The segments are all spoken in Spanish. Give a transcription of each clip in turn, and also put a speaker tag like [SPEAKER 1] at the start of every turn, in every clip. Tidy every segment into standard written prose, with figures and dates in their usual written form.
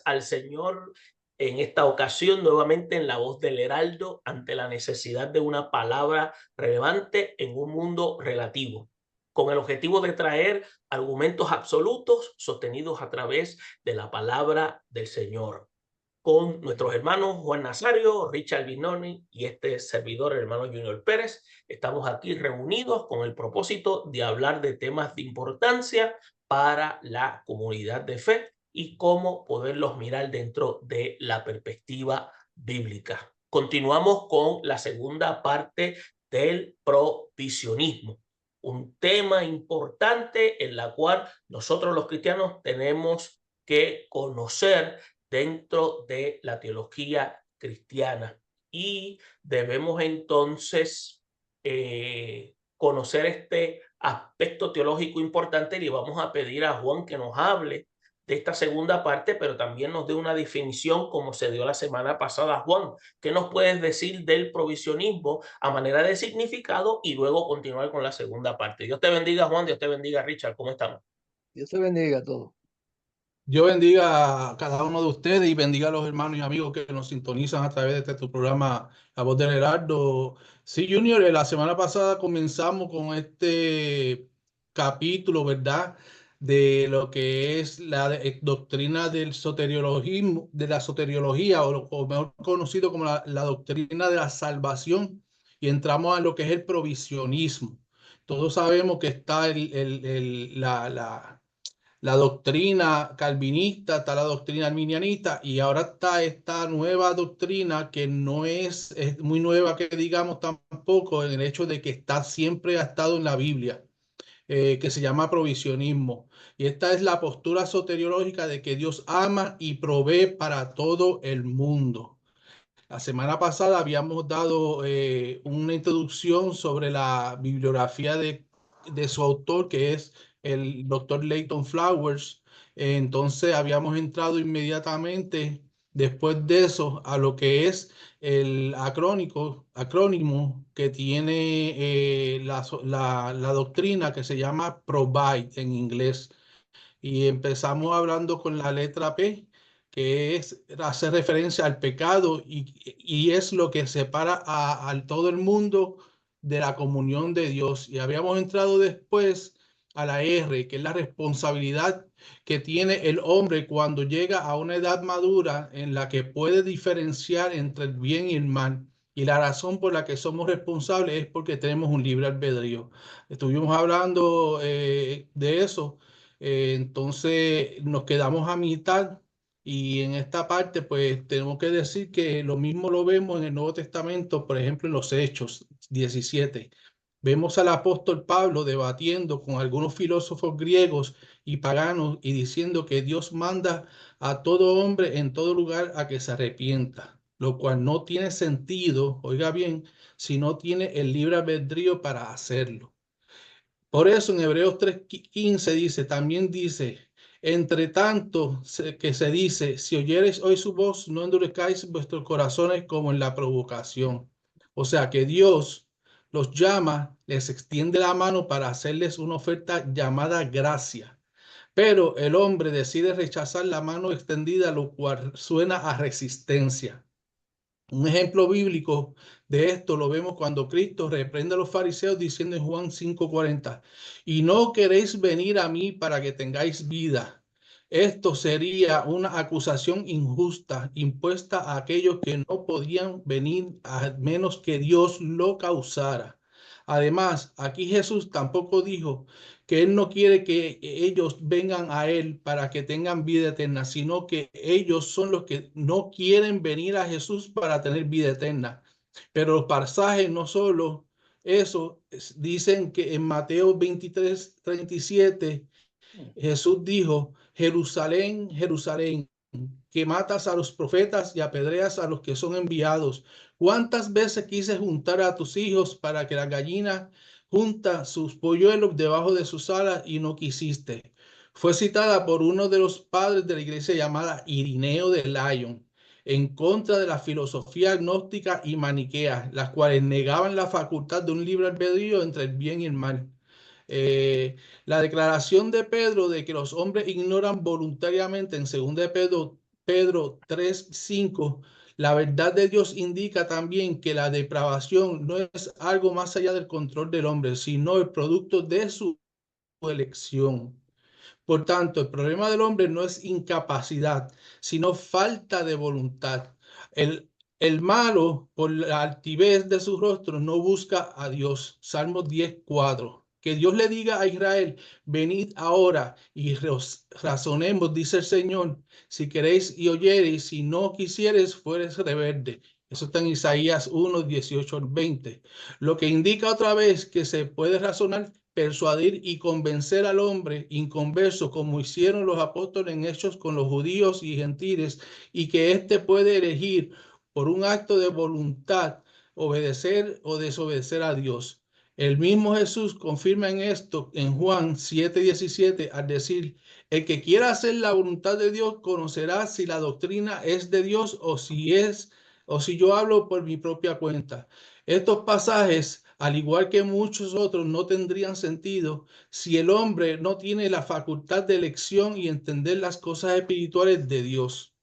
[SPEAKER 1] gracias al Señor en esta ocasión nuevamente en La Voz del Heraldo ante la necesidad de una palabra relevante en un mundo relativo, con el objetivo de traer argumentos absolutos sostenidos a través de la palabra del Señor. Con nuestros hermanos Juan Nazario, Richard Binoni y este servidor, el hermano Junior Pérez, estamos aquí reunidos con el propósito de hablar de temas de importancia para la comunidad de fe y cómo poderlos mirar dentro de la perspectiva bíblica. Continuamos con la segunda parte del provisionismo, un tema importante en la cual nosotros los cristianos tenemos que conocer dentro de la teología cristiana y debemos entonces conocer este aspecto teológico importante. Le vamos a pedir a Juan que nos hable de esta segunda parte, pero también nos dé una definición como se dio la semana pasada. Juan, ¿qué nos puedes decir del provisionismo a manera de significado? Y luego continuar con la segunda parte. Dios te bendiga, Juan. Dios te bendiga, Richard. ¿Cómo estamos?
[SPEAKER 2] Dios te bendiga a todos.
[SPEAKER 3] Yo bendiga a cada uno de ustedes y bendiga a los hermanos y amigos que nos sintonizan a través de tu programa La Voz del Heraldo. Sí, Junior, la semana pasada comenzamos con este capítulo, ¿verdad? De lo que es la doctrina del soteriologismo, de la soteriología, o mejor conocido como la doctrina de la salvación, y entramos a lo que es el provisionismo. Todos sabemos que está la doctrina calvinista, está la doctrina arminianista y ahora está esta nueva doctrina que no es muy nueva que digamos tampoco, en el hecho de que siempre ha estado en la Biblia, que se llama provisionismo. Y esta es la postura soteriológica de que Dios ama y provee para todo el mundo. La semana pasada habíamos dado una introducción sobre la bibliografía de su autor, que es el doctor Leighton Flowers. Entonces habíamos entrado inmediatamente después de eso a lo que es el acrónimo que tiene la doctrina que se llama Provide en inglés. Y empezamos hablando con la letra P, que hace referencia al pecado y es lo que separa a todo el mundo de la comunión de Dios. Y habíamos entrado después a la R, que es la responsabilidad que tiene el hombre cuando llega a una edad madura en la que puede diferenciar entre el bien y el mal. Y la razón por la que somos responsables es porque tenemos un libre albedrío. Estuvimos hablando de eso. Entonces nos quedamos a mitad y en esta parte pues tenemos que decir que lo mismo lo vemos en el Nuevo Testamento, por ejemplo en los Hechos 17. Vemos al apóstol Pablo debatiendo con algunos filósofos griegos y paganos y diciendo que Dios manda a todo hombre en todo lugar a que se arrepienta, lo cual no tiene sentido, oiga bien, si no tiene el libre albedrío para hacerlo. Por eso en Hebreos 3:15 dice, también dice, entre tanto que se dice, si oyereis hoy su voz, no endurezcáis vuestros corazones como en la provocación. O sea que Dios los llama, les extiende la mano para hacerles una oferta llamada gracia. Pero el hombre decide rechazar la mano extendida, lo cual suena a resistencia. Un ejemplo bíblico de esto lo vemos cuando Cristo reprende a los fariseos diciendo en Juan 5:40, y no queréis venir a mí para que tengáis vida. Esto sería una acusación injusta impuesta a aquellos que no podían venir a menos que Dios lo causara. Además, aquí Jesús tampoco dijo que Él no quiere que ellos vengan a Él para que tengan vida eterna, sino que ellos son los que no quieren venir a Jesús para tener vida eterna. Pero los pasajes no solo eso, dicen que en Mateo 23:37, Jesús dijo, Jerusalén, Jerusalén, que matas a los profetas y apedreas a los que son enviados. ¿Cuántas veces quise juntar a tus hijos para que la gallina junta sus polluelos debajo de sus alas y no quisiste? Fue citada por uno de los padres de la iglesia llamada Irineo de Lyon en contra de la filosofía agnóstica y maniquea, las cuales negaban la facultad de un libre albedrío entre el bien y el mal. La declaración de Pedro de que los hombres ignoran voluntariamente en 2 de Pedro Pedro 3:5, la verdad de Dios indica también que la depravación no es algo más allá del control del hombre, sino el producto de su elección. Por tanto, el problema del hombre no es incapacidad, sino falta de voluntad. El malo, por la altivez de su rostro, no busca a Dios. Salmo 10:4. Que Dios le diga a Israel, venid ahora y razonemos, dice el Señor, si queréis y oyereis, si no quisieres, fueres rebelde. Eso está en Isaías 1:18-20. Lo que indica otra vez que se puede razonar, persuadir y convencer al hombre inconverso, como hicieron los apóstoles en Hechos con los judíos y gentiles, y que éste puede elegir por un acto de voluntad obedecer o desobedecer a Dios. El mismo Jesús confirma en esto en Juan 7:17 al decir, el que quiera hacer la voluntad de Dios conocerá si la doctrina es de Dios o si yo hablo por mi propia cuenta. Estos pasajes, al igual que muchos otros, no tendrían sentido si el hombre no tiene la facultad de elección y entender las cosas espirituales de Dios.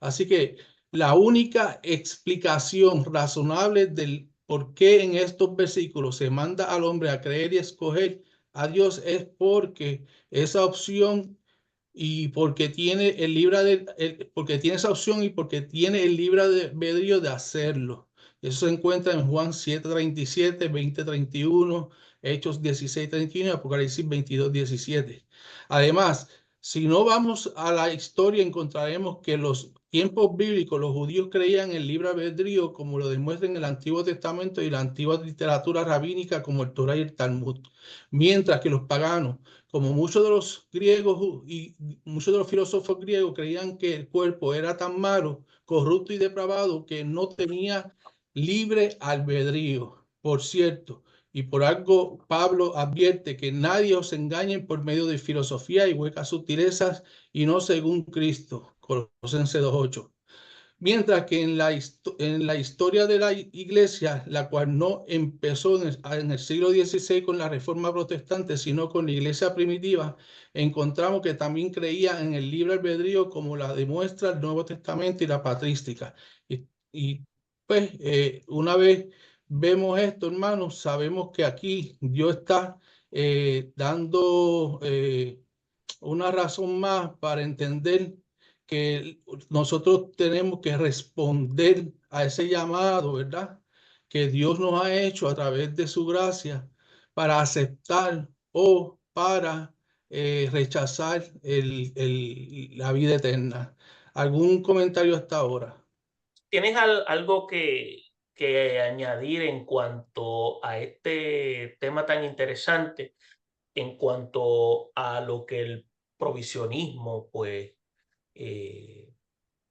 [SPEAKER 3] Así que la única explicación razonable del por qué en estos versículos se manda al hombre a creer y escoger a Dios es porque esa opción y porque tiene porque tiene esa opción y porque tiene el libre albedrío de hacerlo. Eso se encuentra en Juan 7:37, 20:31, Hechos 16:31 y Apocalipsis 22:17. Además, si no vamos a la historia, encontraremos que los tiempos bíblicos, los judíos creían en el libre albedrío, como lo demuestra en el Antiguo Testamento y la antigua literatura rabínica, como el Torá y el Talmud, mientras que los paganos, como muchos de los griegos y muchos de los filósofos griegos, creían que el cuerpo era tan malo, corrupto y depravado que no tenía libre albedrío. Por cierto, y por algo Pablo advierte que nadie os engañe por medio de filosofía y huecas sutilezas y no según Cristo. Colosenses 2:8. Mientras que en la historia de la iglesia, la cual no empezó en el siglo XVI con la Reforma Protestante, sino con la iglesia primitiva, encontramos que también creía en el libre albedrío, como la demuestra el Nuevo Testamento y la patrística. Pues una vez vemos esto, hermanos, sabemos que aquí Dios está dando una razón más para entender que nosotros tenemos que responder a ese llamado, ¿verdad? Que Dios nos ha hecho a través de su gracia para aceptar o para rechazar la vida eterna. ¿Algún comentario hasta ahora?
[SPEAKER 1] ¿Tienes algo que añadir en cuanto a este tema tan interesante, en cuanto a lo que el provisionismo, pues,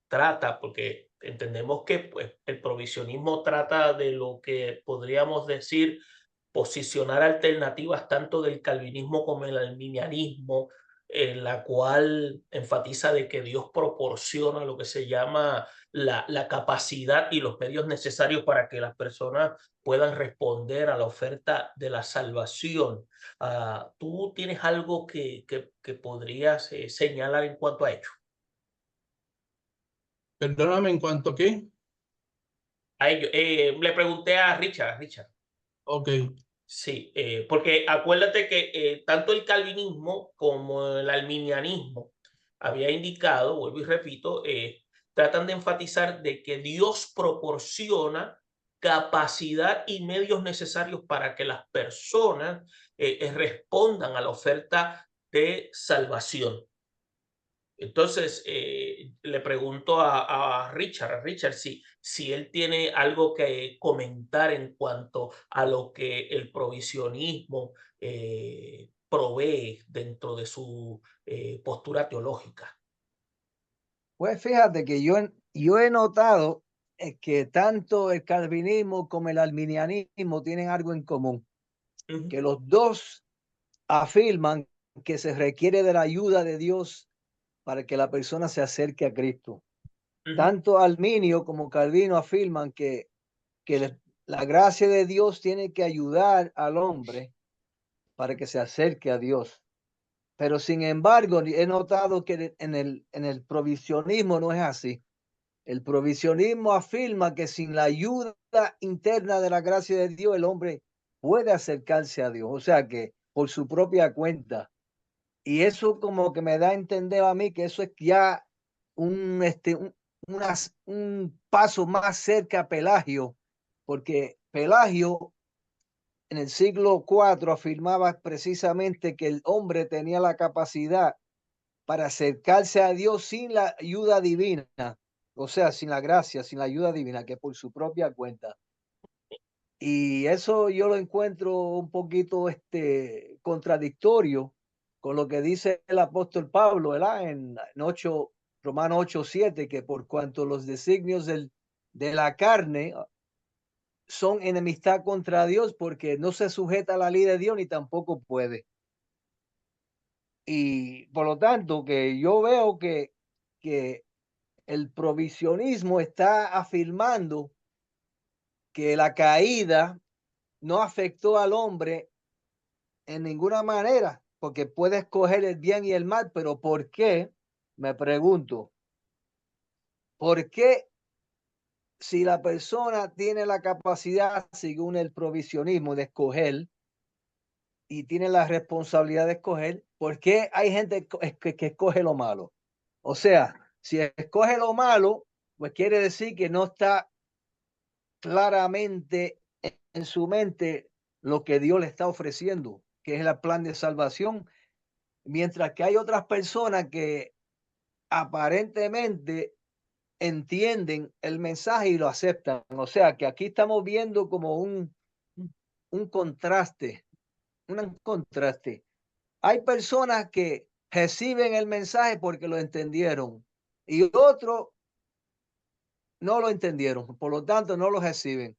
[SPEAKER 1] trata? Porque entendemos que pues, el provisionismo trata de lo que podríamos decir posicionar alternativas tanto del calvinismo como el arminianismo, en la cual enfatiza de que Dios proporciona lo que se llama la capacidad y los medios necesarios para que las personas puedan responder a la oferta de la salvación. ¿Tú tienes algo que podrías señalar en cuanto a ello?
[SPEAKER 3] Perdóname, ¿en cuanto a qué?
[SPEAKER 1] A ello. Le pregunté a Richard.
[SPEAKER 3] Ok.
[SPEAKER 1] Sí, porque acuérdate que tanto el calvinismo como el arminianismo había indicado, vuelvo y repito, tratan de enfatizar de que Dios proporciona capacidad y medios necesarios para que las personas respondan a la oferta de salvación. Entonces, le pregunto a Richard si él tiene algo que comentar en cuanto a lo que el provisionismo provee dentro de su postura teológica.
[SPEAKER 2] Pues fíjate que yo he notado que tanto el calvinismo como el arminianismo tienen algo en común, que los dos afirman que se requiere de la ayuda de Dios para que la persona se acerque a Cristo. Tanto Arminio como Calvino afirman que la gracia de Dios tiene que ayudar al hombre para que se acerque a Dios. Pero sin embargo, he notado que en el provisionismo no es así. El provisionismo afirma que sin la ayuda interna de la gracia de Dios, el hombre puede acercarse a Dios. O sea que por su propia cuenta. Y eso como que me da a entender a mí que eso es ya un paso más cerca a Pelagio, porque Pelagio en el siglo IV afirmaba precisamente que el hombre tenía la capacidad para acercarse a Dios sin la ayuda divina, o sea, sin la gracia, sin la ayuda divina, que por su propia cuenta. Y eso yo lo encuentro un poquito contradictorio con lo que dice el apóstol Pablo, ¿verdad? En Romanos 8:7, que por cuanto los designios de la carne son enemistad contra Dios, porque no se sujeta a la ley de Dios ni tampoco puede. Y por lo tanto, que yo veo que el provisionismo está afirmando que la caída no afectó al hombre en ninguna manera, porque puede escoger el bien y el mal, pero ¿por qué? Me pregunto, ¿por qué si la persona tiene la capacidad, según el provisionismo, de escoger y tiene la responsabilidad de escoger, por qué hay gente que escoge lo malo? O sea, si escoge lo malo, pues quiere decir que no está claramente en su mente lo que Dios le está ofreciendo, que es el plan de salvación, mientras que hay otras personas que aparentemente entienden el mensaje y lo aceptan. O sea, que aquí estamos viendo como un contraste, un contraste. Hay personas que reciben el mensaje porque lo entendieron y otros no lo entendieron, por lo tanto no lo reciben.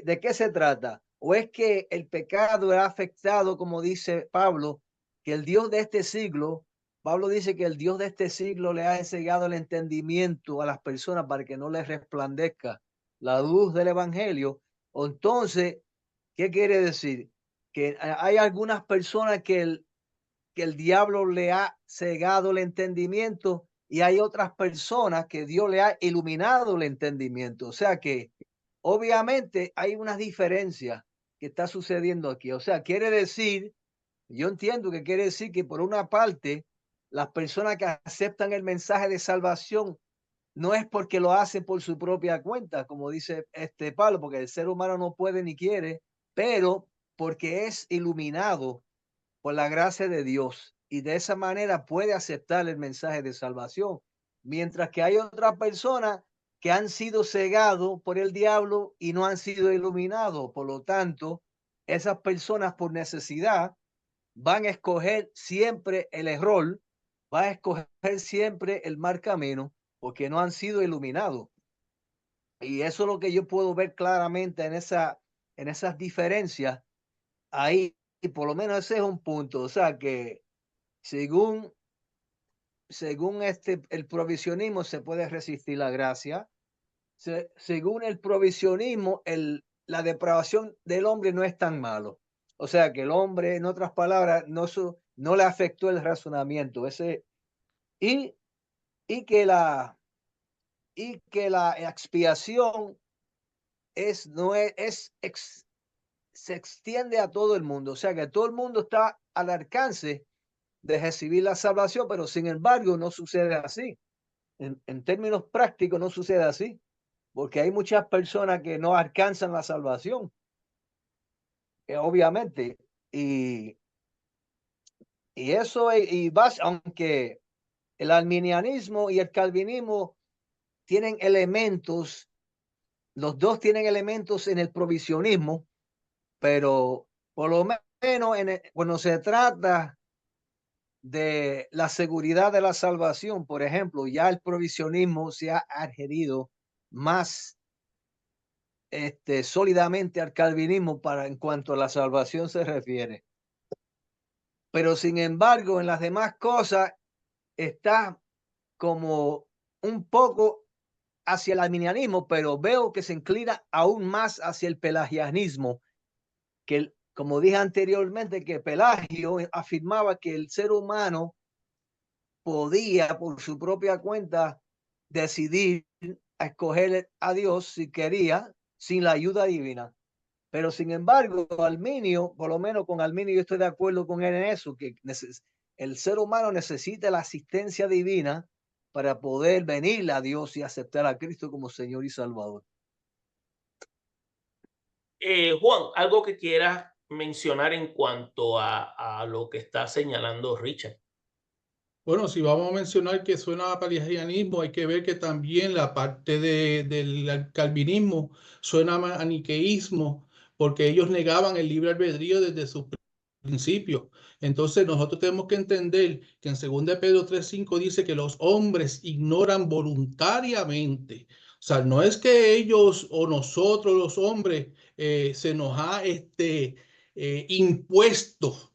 [SPEAKER 2] ¿De qué se trata? ¿O es que el pecado ha afectado, como dice Pablo, que el Dios de este siglo, Pablo dice que el Dios de este siglo le ha ensegado el entendimiento a las personas para que no les resplandezca la luz del evangelio? O entonces, ¿qué quiere decir? Que hay algunas personas que el diablo le ha cegado el entendimiento y hay otras personas que Dios le ha iluminado el entendimiento. O sea que obviamente hay una diferencia que está sucediendo aquí. O sea, quiere decir, yo entiendo que quiere decir que por una parte, las personas que aceptan el mensaje de salvación no es porque lo hacen por su propia cuenta, como dice Pablo, porque el ser humano no puede ni quiere, pero porque es iluminado por la gracia de Dios y de esa manera puede aceptar el mensaje de salvación. Mientras que hay otras personas que han sido cegados por el diablo y no han sido iluminados. Por lo tanto, esas personas por necesidad van a escoger siempre el error, van a escoger siempre el mal camino porque no han sido iluminados. Y eso es lo que yo puedo ver claramente en esas diferencias ahí, y por lo menos ese es un punto. O sea que según el provisionismo se puede resistir la gracia. Según el provisionismo, la depravación del hombre no es tan malo. O sea que el hombre, en otras palabras, no le afectó el razonamiento. Y, y que la expiación se extiende a todo el mundo. O sea que todo el mundo está al alcance de recibir la salvación, pero sin embargo no sucede así. En términos prácticos no sucede así, porque hay muchas personas que no alcanzan la salvación, obviamente, y eso, aunque el arminianismo y el calvinismo tienen elementos, los dos tienen elementos en el provisionismo, pero por lo menos cuando se trata de la seguridad de la salvación, por ejemplo, ya el provisionismo se ha adherido más sólidamente al calvinismo en cuanto a la salvación se refiere. Pero sin embargo, en las demás cosas está como un poco hacia el arminianismo, pero veo que se inclina aún más hacia el pelagianismo, que como dije anteriormente, que Pelagio afirmaba que el ser humano podía por su propia cuenta decidir a escoger a Dios si quería, sin la ayuda divina. Pero sin embargo, Arminio, por lo menos con Arminio yo estoy de acuerdo con él en eso, que el ser humano necesita la asistencia divina para poder venir a Dios y aceptar a Cristo como Señor y Salvador.
[SPEAKER 1] Juan, algo que quieras mencionar en cuanto a lo que está señalando Richard.
[SPEAKER 3] Bueno, si vamos a mencionar que suena a pelagianismo, hay que ver que también la parte del calvinismo suena a maniqueísmo, porque ellos negaban el libre albedrío desde su principio. Entonces nosotros tenemos que entender que en 2 Pedro 3:5 dice que los hombres ignoran voluntariamente. O sea, no es que ellos o nosotros los hombres se nos ha impuesto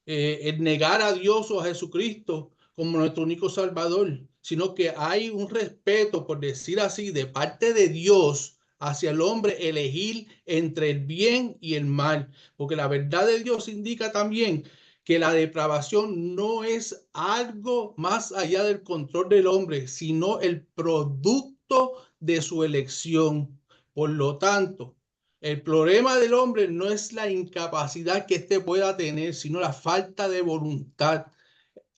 [SPEAKER 3] el negar a Dios o a Jesucristo como nuestro único Salvador, sino que hay un respeto, por decir así, de parte de Dios hacia el hombre, elegir entre el bien y el mal, porque la verdad de Dios indica también que la depravación no es algo más allá del control del hombre, sino el producto de su elección. Por lo tanto, el problema del hombre no es la incapacidad que éste pueda tener, sino la falta de voluntad.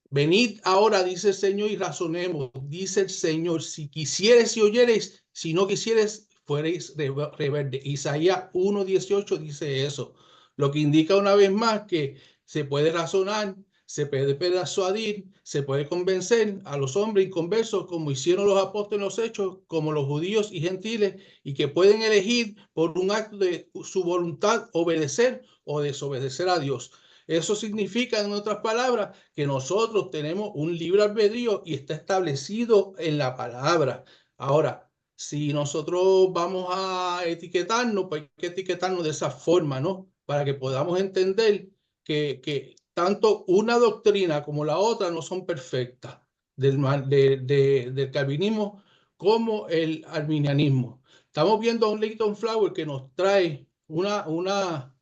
[SPEAKER 3] Venid ahora, dice el Señor, y razonemos. Dice el Señor, si quisieres y oyeres, si no quisieres, fuereis rebelde. Isaías 1:18 dice eso. Lo que indica una vez más que se puede razonar, se puede persuadir, se puede convencer a los hombres inconversos, como hicieron los apóstoles en los hechos, como los judíos y gentiles, y que pueden elegir por un acto de su voluntad obedecer o desobedecer a Dios. Eso significa, en otras palabras, que nosotros tenemos un libre albedrío y está establecido en la palabra. Ahora, si nosotros vamos a etiquetarnos, pues hay que etiquetarnos de esa forma, ¿no? Para que podamos entender que tanto una doctrina como la otra no son perfectas, del calvinismo como el arminianismo. Estamos viendo a un Leighton Flower que nos trae una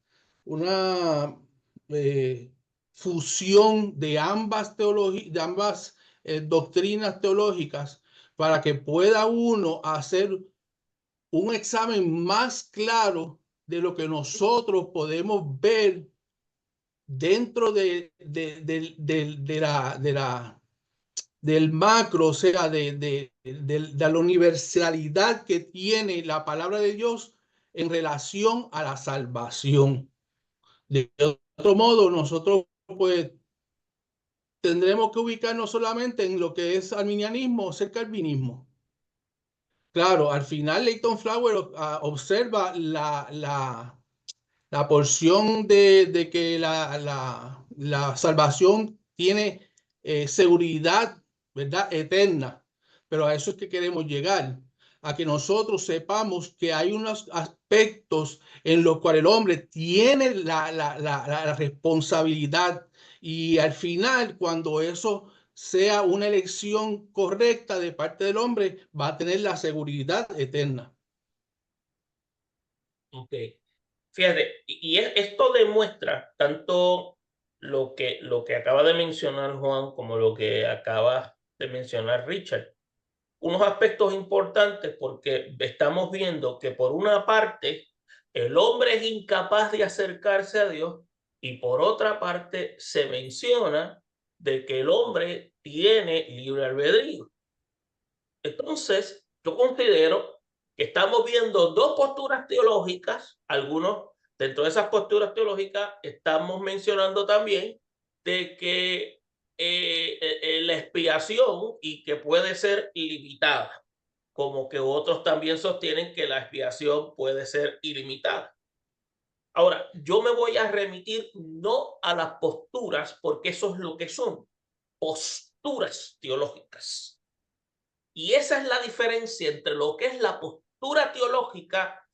[SPEAKER 3] fusión de ambas doctrinas teológicas para que pueda uno hacer un examen más claro de lo que nosotros podemos ver dentro del macro, o sea, de la universalidad que tiene la palabra de Dios en relación a la salvación. De otro modo, nosotros pues tendremos que ubicarnos solamente en lo que es arminianismo o ser calvinismo. Claro, al final Leighton Flower observa la porción de que la salvación tiene seguridad, ¿verdad? Eterna. Pero a eso es que queremos llegar, a que nosotros sepamos que hay unos aspectos en los cuales el hombre tiene la responsabilidad, y al final, cuando eso sea una elección correcta de parte del hombre, va a tener la seguridad eterna.
[SPEAKER 1] Ok. Fíjate, y esto demuestra tanto lo que acaba de mencionar Juan como lo que acaba de mencionar Richard. Unos aspectos importantes, porque estamos viendo que por una parte el hombre es incapaz de acercarse a Dios, y por otra parte se menciona de que el hombre tiene libre albedrío. Entonces, yo considero que estamos viendo dos posturas teológicas. Algunos, dentro de esas posturas teológicas, estamos mencionando también de que la expiación y que puede ser ilimitada, como que otros también sostienen que la expiación puede ser ilimitada. Ahora, yo me voy a remitir no a las posturas, porque eso es lo que son, posturas teológicas. Y esa es la diferencia entre lo que es la postura teológica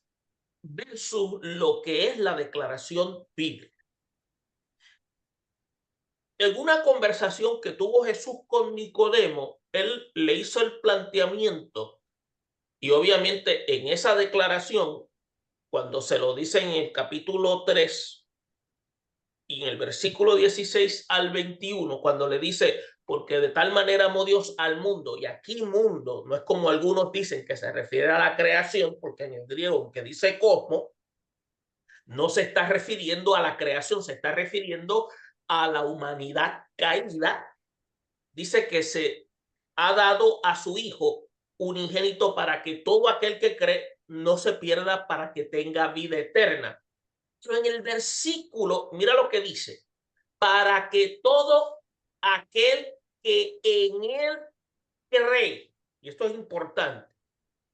[SPEAKER 1] versus lo que es la declaración bíblica. En una conversación que tuvo Jesús con Nicodemo, él le hizo el planteamiento, y obviamente en esa declaración, cuando se lo dice en el capítulo 3 Y en el versículo 16 al 21, cuando le dice, porque de tal manera amó Dios al mundo, y aquí mundo no es como algunos dicen que se refiere a la creación, porque en el griego que dice cosmos, no se está refiriendo a la creación, se está refiriendo a la humanidad caída. Dice que se ha dado a su Hijo unigénito para que todo aquel que cree no se pierda, para que tenga vida eterna. Pero en el versículo, mira lo que dice, para que todo aquel que en él cree, y esto es importante,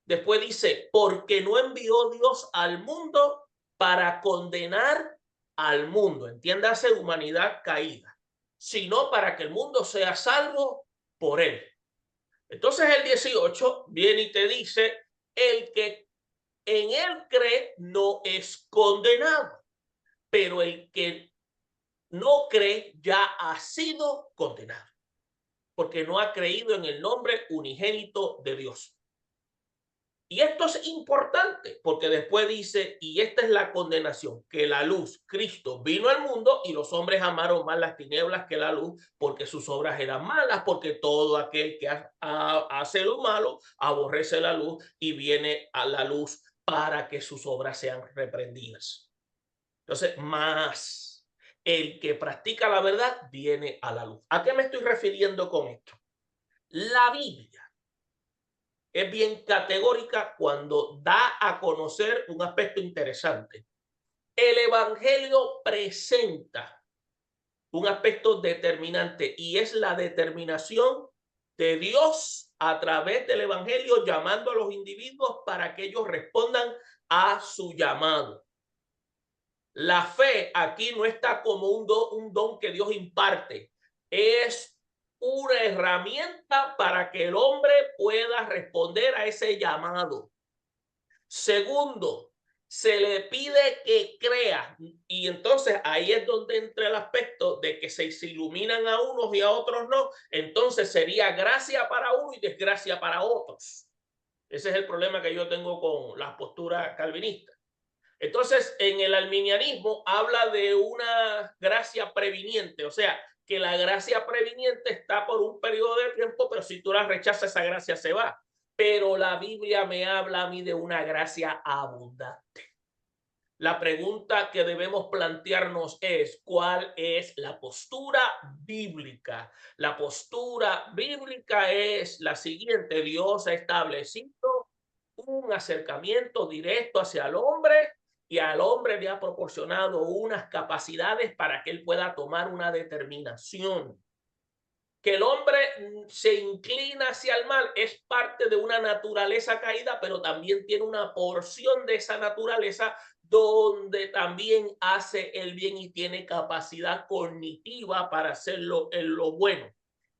[SPEAKER 1] después dice, porque no envió Dios al mundo para condenar al mundo, entiéndase humanidad caída, sino para que el mundo sea salvo por él. Entonces el 18 viene y te dice, el que en él cree no es condenado, pero el que no cree ya ha sido condenado, porque no ha creído en el nombre unigénito de Dios. Y esto es importante, porque después dice, y esta es la condenación, que la luz, Cristo, vino al mundo y los hombres amaron más las tinieblas que la luz, porque sus obras eran malas, porque todo aquel que hace lo malo aborrece la luz y viene a la luz para que sus obras sean reprendidas. Entonces, más el que practica la verdad viene a la luz. ¿A qué me estoy refiriendo con esto? La Biblia es bien categórica cuando da a conocer un aspecto interesante. El Evangelio presenta un aspecto determinante y es la determinación de Dios a través del Evangelio llamando a los individuos para que ellos respondan a su llamado. La fe aquí no está como un don que Dios imparte, es una herramienta para que el hombre pueda responder a ese llamado. Segundo, se le pide que crea, y entonces ahí es donde entra el aspecto de que se iluminan a unos y a otros no, entonces sería gracia para uno y desgracia para otros. Ese es el problema que yo tengo con las posturas calvinistas. Entonces, en el arminianismo habla de una gracia previniente, o sea, que la gracia previniente está por un periodo de tiempo, pero si tú la rechazas, esa gracia se va. Pero la Biblia me habla a mí de una gracia abundante. La pregunta que debemos plantearnos es, ¿cuál es la postura bíblica? La postura bíblica es la siguiente: Dios ha establecido un acercamiento directo hacia el hombre y al hombre le ha proporcionado unas capacidades para que él pueda tomar una determinación. Que el hombre se inclina hacia el mal es parte de una naturaleza caída, pero también tiene una porción de esa naturaleza donde también hace el bien y tiene capacidad cognitiva para hacerlo en lo bueno.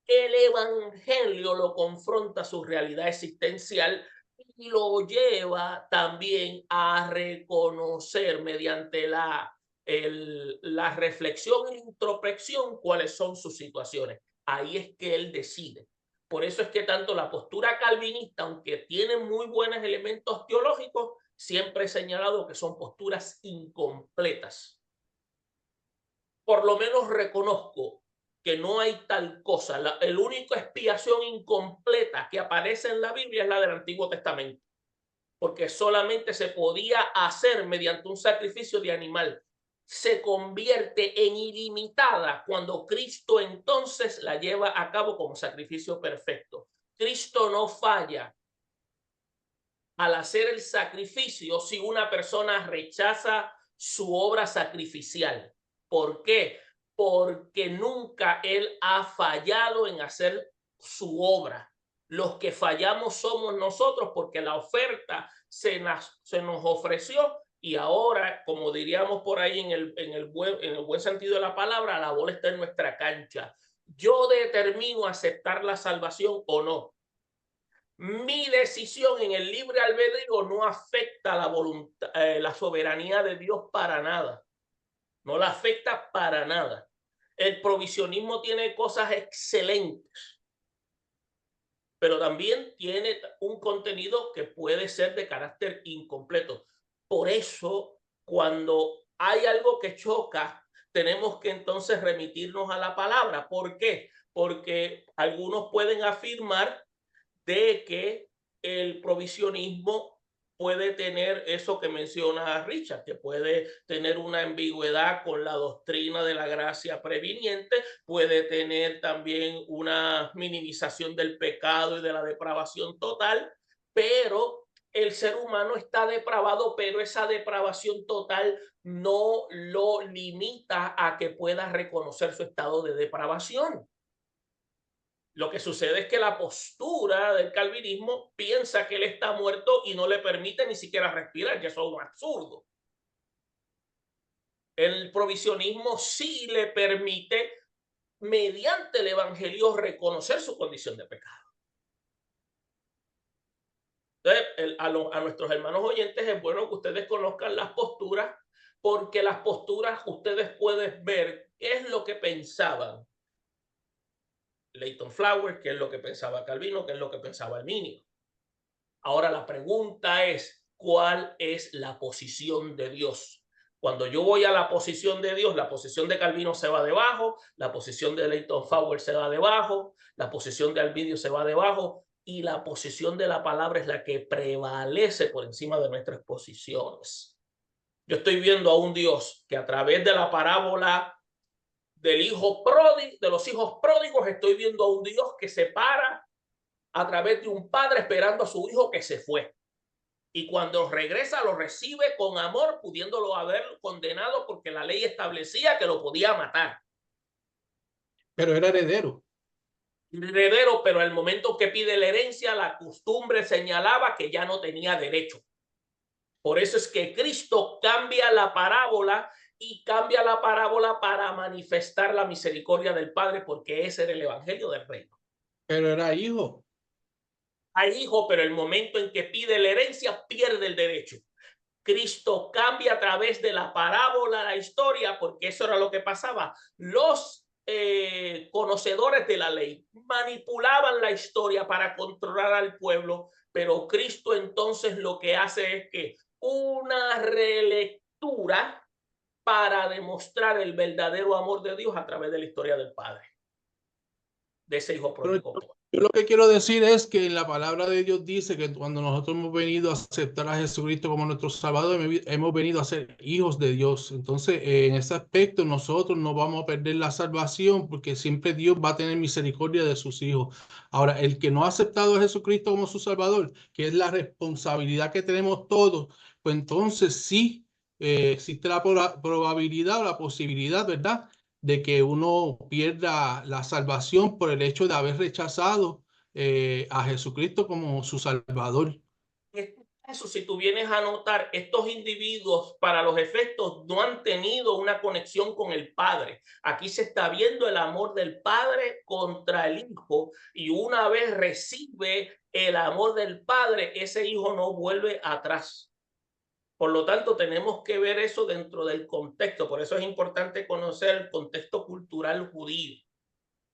[SPEAKER 1] El evangelio lo confronta a su realidad existencial y lo lleva también a reconocer mediante la reflexión y la introspección cuáles son sus situaciones. Ahí es que él decide. Por eso es que tanto la postura calvinista, aunque tiene muy buenos elementos teológicos, siempre he señalado que son posturas incompletas. Por lo menos reconozco que no hay tal cosa. El único expiación incompleta que aparece en la Biblia es la del Antiguo Testamento, porque solamente se podía hacer mediante un sacrificio de animal. Se convierte en ilimitada cuando Cristo entonces la lleva a cabo como sacrificio perfecto. Cristo no falla al hacer el sacrificio si una persona rechaza su obra sacrificial. ¿Por qué? Porque nunca él ha fallado en hacer su obra. Los que fallamos somos nosotros porque la oferta se nos ofreció y ahora, como diríamos por ahí en el buen sentido de la palabra, la bola está en nuestra cancha. Yo determino aceptar la salvación o no. Mi decisión en el libre albedrío no afecta la voluntad, la soberanía de Dios para nada. No la afecta para nada. El provisionismo tiene cosas excelentes, pero también tiene un contenido que puede ser de carácter incompleto. Por eso, cuando hay algo que choca tenemos que entonces remitirnos a la palabra. ¿Por qué? Porque algunos pueden afirmar de que el provisionismo puede tener eso que menciona Richard, que puede tener una ambigüedad con la doctrina de la gracia previniente, puede tener también una minimización del pecado y de la depravación total, pero el ser humano está depravado, pero esa depravación total no lo limita a que pueda reconocer su estado de depravación. Lo que sucede es que la postura del calvinismo piensa que él está muerto y no le permite ni siquiera respirar, que eso es un absurdo. El provisionismo sí le permite, mediante el evangelio, reconocer su condición de pecado. Entonces, a nuestros hermanos oyentes es bueno que ustedes conozcan las posturas, porque las posturas ustedes pueden ver qué es lo que pensaban Leighton Flowers, qué es lo que pensaba Calvino, qué es lo que pensaba Arminio. Ahora la pregunta es, ¿cuál es la posición de Dios? Cuando yo voy a la posición de Dios, la posición de Calvino se va debajo, la posición de Leighton Flowers se va debajo, la posición de Arminio se va debajo, y la posición de la palabra es la que prevalece por encima de nuestras posiciones. Yo estoy viendo a un Dios que a través de la parábola del hijo pródigo, de los hijos pródigos, estoy viendo a un Dios que se para a través de un padre esperando a su hijo que se fue. Y cuando regresa lo recibe con amor, pudiéndolo haber condenado porque la ley establecía que lo podía matar.
[SPEAKER 3] Pero era heredero.
[SPEAKER 1] Heredero, pero al momento que pide la herencia, la costumbre señalaba que ya no tenía derecho. Por eso es que Cristo cambia la parábola y cambia la parábola para manifestar la misericordia del Padre, porque ese era el evangelio del reino.
[SPEAKER 3] Pero era hijo.
[SPEAKER 1] Hay hijo, pero el momento en que pide la herencia pierde el derecho. Cristo cambia a través de la parábola la historia, porque eso era lo que pasaba. Los conocedores de la ley manipulaban la historia para controlar al pueblo, pero Cristo entonces lo que hace es que una relectura para demostrar el verdadero amor de Dios a través de la historia del Padre, de ese hijo pródigo.
[SPEAKER 3] Yo lo que quiero decir es que en la palabra de Dios dice que cuando nosotros hemos venido a aceptar a Jesucristo como nuestro Salvador, hemos venido a ser hijos de Dios. Entonces, en ese aspecto, nosotros no vamos a perder la salvación porque siempre Dios va a tener misericordia de sus hijos. Ahora, el que no ha aceptado a Jesucristo como su Salvador, que es la responsabilidad que tenemos todos, pues entonces sí existe la probabilidad o la posibilidad, ¿verdad?, de que uno pierda la salvación por el hecho de haber rechazado a Jesucristo como su Salvador.
[SPEAKER 1] Eso, si tú vienes a notar, estos individuos para los efectos no han tenido una conexión con el Padre. Aquí se está viendo el amor del Padre contra el Hijo, y una vez recibe el amor del Padre, ese Hijo no vuelve atrás. Por lo tanto, tenemos que ver eso dentro del contexto. Por eso es importante conocer el contexto cultural judío.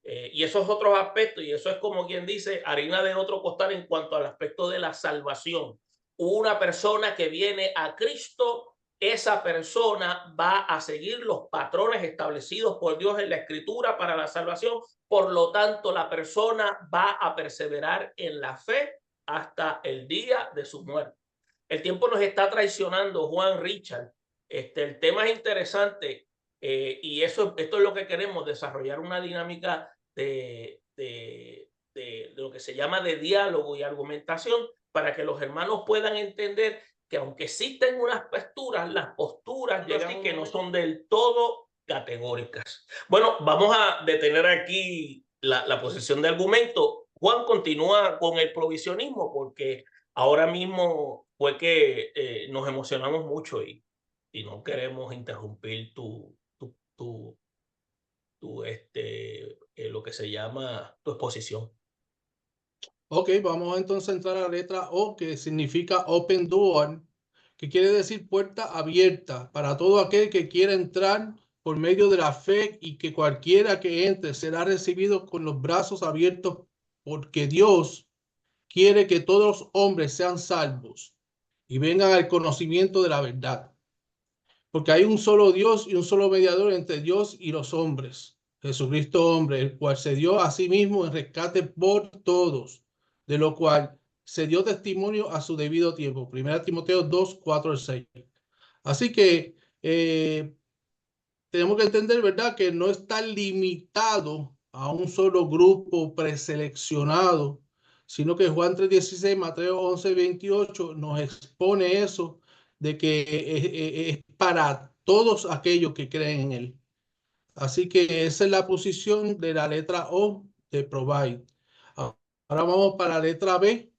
[SPEAKER 1] Y esos otros aspectos, y eso es como quien dice, harina de otro costal en cuanto al aspecto de la salvación. Una persona que viene a Cristo, esa persona va a seguir los patrones establecidos por Dios en la Escritura para la salvación. Por lo tanto, la persona va a perseverar en la fe hasta el día de su muerte. El tiempo nos está traicionando, Juan, Richard. El tema es interesante, y esto es lo que queremos, desarrollar una dinámica de lo que se llama de diálogo y argumentación, para que los hermanos puedan entender que aunque existen unas posturas, las posturas llegan que no son del todo categóricas. Bueno, vamos a detener aquí la posición de argumento. Juan continúa con el provisionismo, porque ahora mismo fue que nos emocionamos mucho y no queremos interrumpir lo que se llama tu exposición.
[SPEAKER 3] Ok, vamos entonces a entrar a la letra O, que significa open door, que quiere decir puerta abierta para todo aquel que quiera entrar por medio de la fe, y que cualquiera que entre será recibido con los brazos abiertos, porque Dios quiere que todos los hombres sean salvos y vengan al conocimiento de la verdad. porque hay un solo Dios y un solo mediador entre Dios y los hombres, Jesucristo hombre, el cual se dio a sí mismo en rescate por todos, de lo cual se dio testimonio a su debido tiempo. 1 Timoteo 2, 4 al 6. Así que tenemos que entender, ¿verdad?, que no está limitado a un solo grupo preseleccionado, sino que Juan 3:16, Mateo 11:28 nos expone eso, de que es para todos aquellos que creen en él. Así que esa es la posición de la letra O de provide. Ahora vamos para la letra B,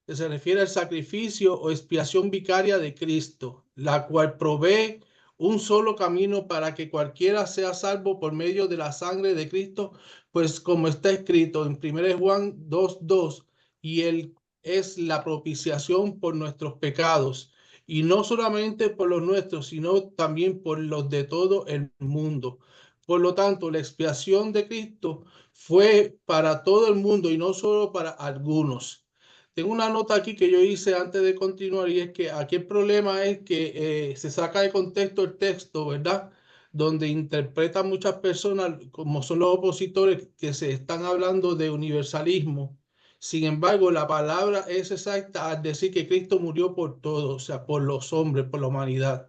[SPEAKER 3] que se refiere al sacrificio o expiación vicaria de Cristo, la cual provee un solo camino para que cualquiera sea salvo por medio de la sangre de Cristo, pues como está escrito en 1 Juan 2:2, y él es la propiciación por nuestros pecados, y no solamente por los nuestros, sino también por los de todo el mundo. Por lo tanto, la expiación de Cristo fue para todo el mundo y no solo para algunos. Tengo una nota aquí que yo hice antes de continuar, y es que aquí el problema es que se saca de contexto el texto, ¿verdad? Donde interpretan muchas personas, como son los opositores, que se están hablando de universalismo. Sin embargo, la palabra es exacta al decir que Cristo murió por todos, o sea, por los hombres, por la humanidad.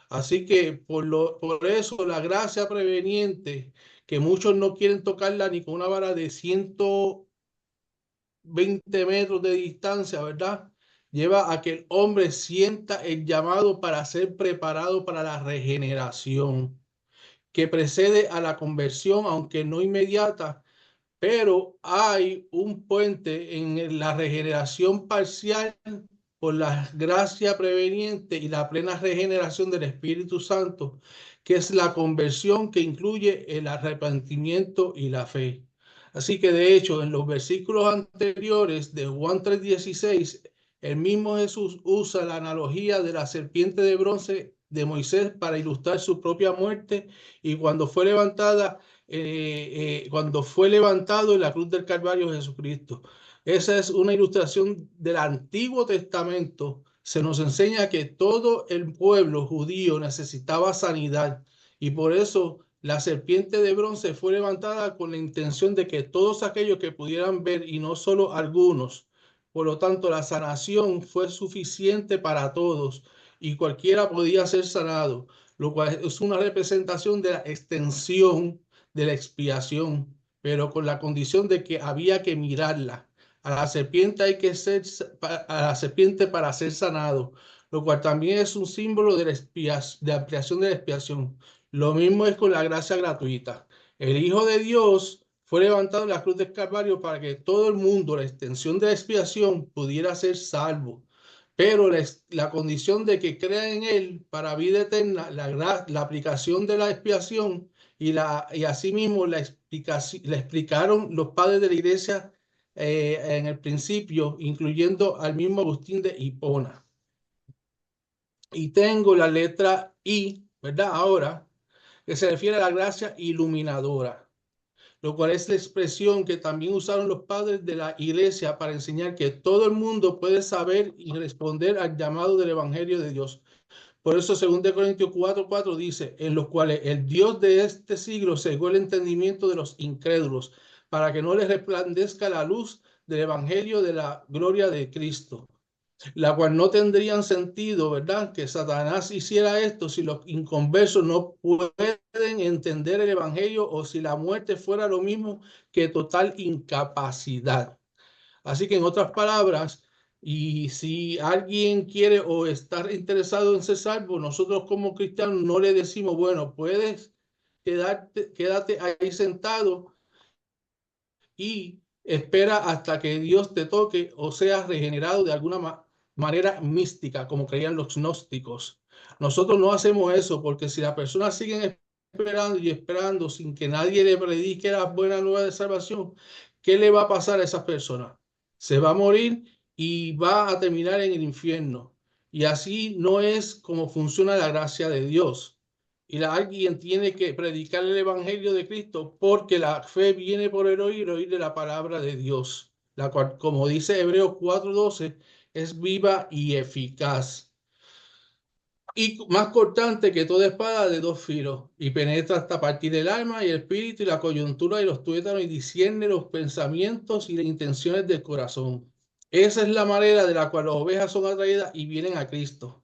[SPEAKER 3] Así que por eso la gracia preveniente, que muchos no quieren tocarla ni con una vara de 120 metros de distancia, ¿verdad?, lleva a que el hombre sienta el llamado para ser preparado para la regeneración, que precede a la conversión, aunque no inmediata, pero hay un puente en la regeneración parcial por la gracia preveniente y la plena regeneración del Espíritu Santo, que es la conversión que incluye el arrepentimiento y la fe. Así que de hecho, en los versículos anteriores de Juan 3:16, el mismo Jesús usa la analogía de la serpiente de bronce de Moisés para ilustrar su propia muerte, y cuando fue levantado en la cruz del Calvario Jesucristo. Esa es una ilustración del Antiguo Testamento. Se nos enseña que todo el pueblo judío necesitaba sanidad, y por eso la serpiente de bronce fue levantada con la intención de que todos aquellos que pudieran ver, y no solo algunos. Por lo tanto, la sanación fue suficiente para todos y cualquiera podía ser sanado, lo cual es una representación de la extensión de la expiación, pero con la condición de que había que mirarla. A la serpiente hay que ser, a la serpiente para ser sanado, lo cual también es un símbolo de de ampliación de la expiación. Lo mismo es con la gracia gratuita. El Hijo de Dios fue levantado en la cruz del Calvario para que todo el mundo, la extensión de la expiación, pudiera ser salvo. Pero la condición de que crea en él para vida eterna, la aplicación de la expiación y asimismo la explicaron los padres de la iglesia en el principio, incluyendo al mismo Agustín de Hipona. Y tengo la letra I, ¿verdad? Ahora, que se refiere a la gracia iluminadora, lo cual es la expresión que también usaron los padres de la iglesia para enseñar que todo el mundo puede saber y responder al llamado del Evangelio de Dios. Por eso 2 Corintios 4:4 dice, en los cuales el Dios de este siglo cegó el entendimiento de los incrédulos, para que no les resplandezca la luz del Evangelio de la gloria de Cristo, la cual no tendrían sentido, ¿verdad?, que Satanás hiciera esto si los inconversos no pueden entender el Evangelio, o si la muerte fuera lo mismo que total incapacidad. Así que en otras palabras, y si alguien quiere o estar interesado en ser salvo, nosotros como cristianos no le decimos, bueno, puedes quédate ahí sentado y espera hasta que Dios te toque o seas regenerado de alguna manera mística, como creían los gnósticos. Nosotros no hacemos eso, porque si la persona sigue esperando y esperando sin que nadie le predique la buena nueva de salvación, ¿qué le va a pasar a esa persona? Se va a morir y va a terminar en el infierno. Y así no es como funciona la gracia de Dios. Y alguien tiene que predicar el Evangelio de Cristo, porque la fe viene por el oír de la palabra de Dios, la cual, como dice Hebreos 4:12, es viva y eficaz. y más cortante que toda espada de dos filos, y penetra hasta partir el alma y el espíritu y la coyuntura y los tuétanos, y discierne los pensamientos y las intenciones del corazón. Esa es la manera de la cual las ovejas son atraídas y vienen a Cristo.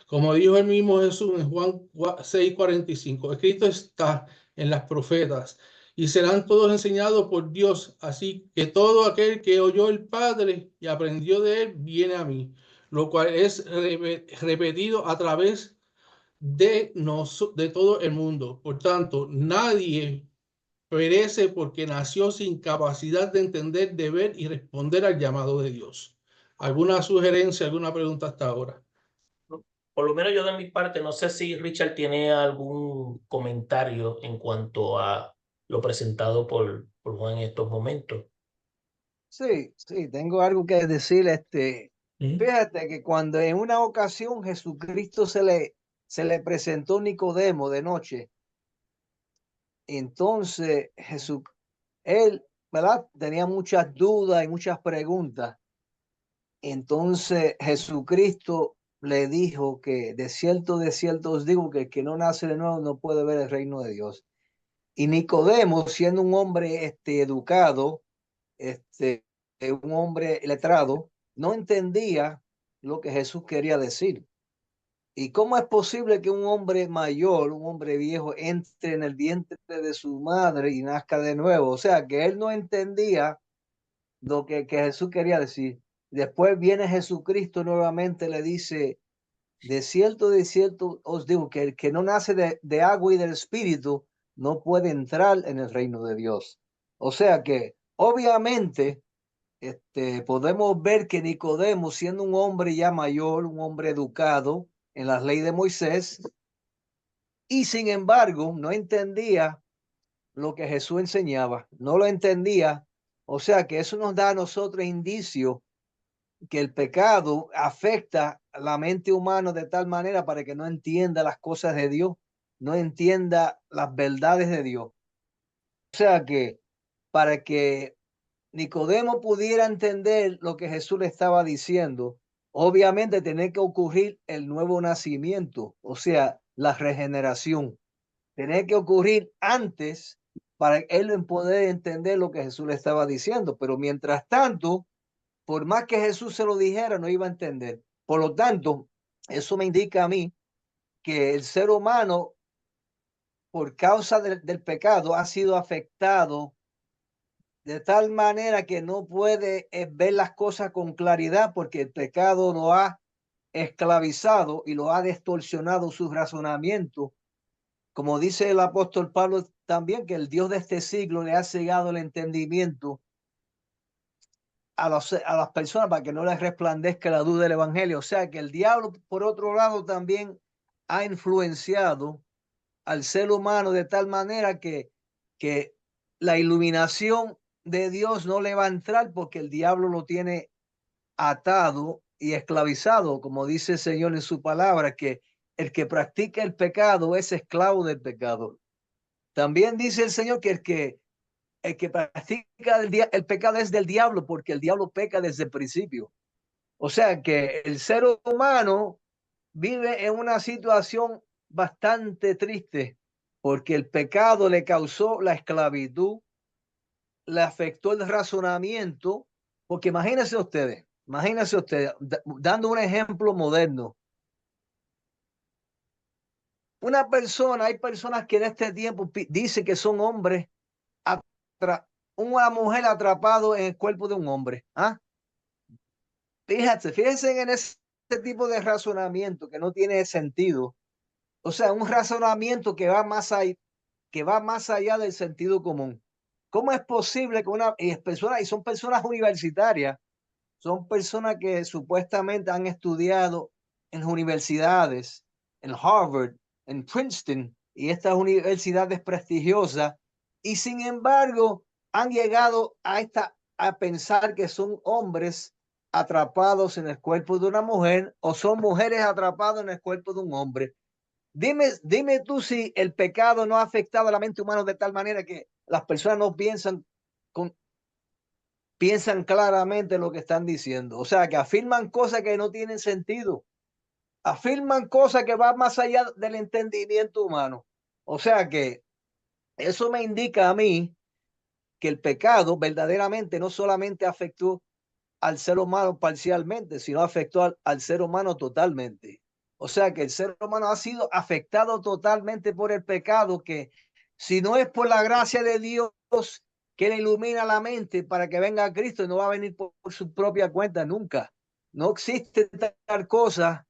[SPEAKER 3] Como dijo el mismo Jesús en Juan 6:45, escrito está en las profetas, y serán todos enseñados por Dios. Así que todo aquel que oyó el Padre y aprendió de él, viene a mí, lo cual es repetido a través de todo el mundo. Por tanto, nadie perece porque nació sin capacidad de entender, de ver y responder al llamado de Dios. ¿Alguna sugerencia, alguna pregunta hasta ahora?
[SPEAKER 1] Por lo menos yo de mi parte, no sé si Richard tiene algún comentario en cuanto a lo presentado por Juan en estos momentos.
[SPEAKER 2] Sí, sí, tengo algo que decir. Fíjate que cuando en una ocasión Jesucristo se le presentó Nicodemo de noche, entonces él, ¿verdad? Tenía muchas dudas y muchas preguntas. Entonces Jesucristo le dijo que de cierto os digo que el que no nace de nuevo no puede ver el reino de Dios. Y Nicodemo, siendo un hombre educado, un hombre letrado, no entendía lo que Jesús quería decir. ¿Y cómo es posible que un hombre mayor, un hombre viejo, entre en el vientre de su madre y nazca de nuevo? O sea, que él no entendía lo que Jesús quería decir. Después viene Jesucristo nuevamente, le dice, de cierto os digo que el que no nace de agua y del espíritu no puede entrar en el reino de Dios. O sea que obviamente podemos ver que Nicodemo, siendo un hombre ya mayor, un hombre educado en las leyes de Moisés, y sin embargo no entendía lo que Jesús enseñaba, no lo entendía. O sea que eso nos da a nosotros indicio que el pecado afecta a la mente humana de tal manera para que no entienda las cosas de Dios, no entienda las verdades de Dios. O sea que para que Nicodemo pudiera entender lo que Jesús le estaba diciendo, obviamente tenía que ocurrir el nuevo nacimiento, o sea, la regeneración. Tenía que ocurrir antes para él poder entender lo que Jesús le estaba diciendo. Pero mientras tanto, por más que Jesús se lo dijera, no iba a entender. Por lo tanto, eso me indica a mí que el ser humano, por causa del pecado, ha sido afectado de tal manera que no puede ver las cosas con claridad porque el pecado lo ha esclavizado y lo ha distorsionado su razonamiento. Como dice el apóstol Pablo también, que el Dios de este siglo le ha cegado el entendimiento a las personas para que no les resplandezca la luz del evangelio. O sea que el diablo, por otro lado, también ha influenciado al ser humano de tal manera que la iluminación de Dios no le va a entrar porque el diablo lo tiene atado y esclavizado, como dice el Señor en su palabra, que el que practica el pecado es esclavo del pecado. También dice el Señor que el que practica el pecado es del diablo, porque el diablo peca desde el principio. O sea que el ser humano vive en una situación bastante triste, porque el pecado le causó la esclavitud, le afectó el razonamiento, porque imagínense ustedes, dando un ejemplo moderno. Una persona, hay personas que en este tiempo dicen que son hombres, una mujer atrapado en el cuerpo de un hombre. ¿Ah? Fíjense en ese tipo de razonamiento que no tiene sentido. O sea, un razonamiento que va más allá del sentido común. ¿Cómo es posible que y son personas universitarias, son personas que supuestamente han estudiado en universidades, en Harvard, en Princeton y estas universidades prestigiosas, y sin embargo han llegado a pensar que son hombres atrapados en el cuerpo de una mujer o son mujeres atrapadas en el cuerpo de un hombre? Dime tú si el pecado no ha afectado a la mente humana de tal manera que las personas no piensan claramente lo que están diciendo. O sea, que afirman cosas que no tienen sentido. afirman cosas que van más allá del entendimiento humano. O sea que eso me indica a mí que el pecado verdaderamente no solamente afectó al ser humano parcialmente, sino afectó al ser humano totalmente. O sea que el ser humano ha sido afectado totalmente por el pecado, que si no es por la gracia de Dios que le ilumina la mente para que venga a Cristo, no va a venir por su propia cuenta nunca. No existe tal cosa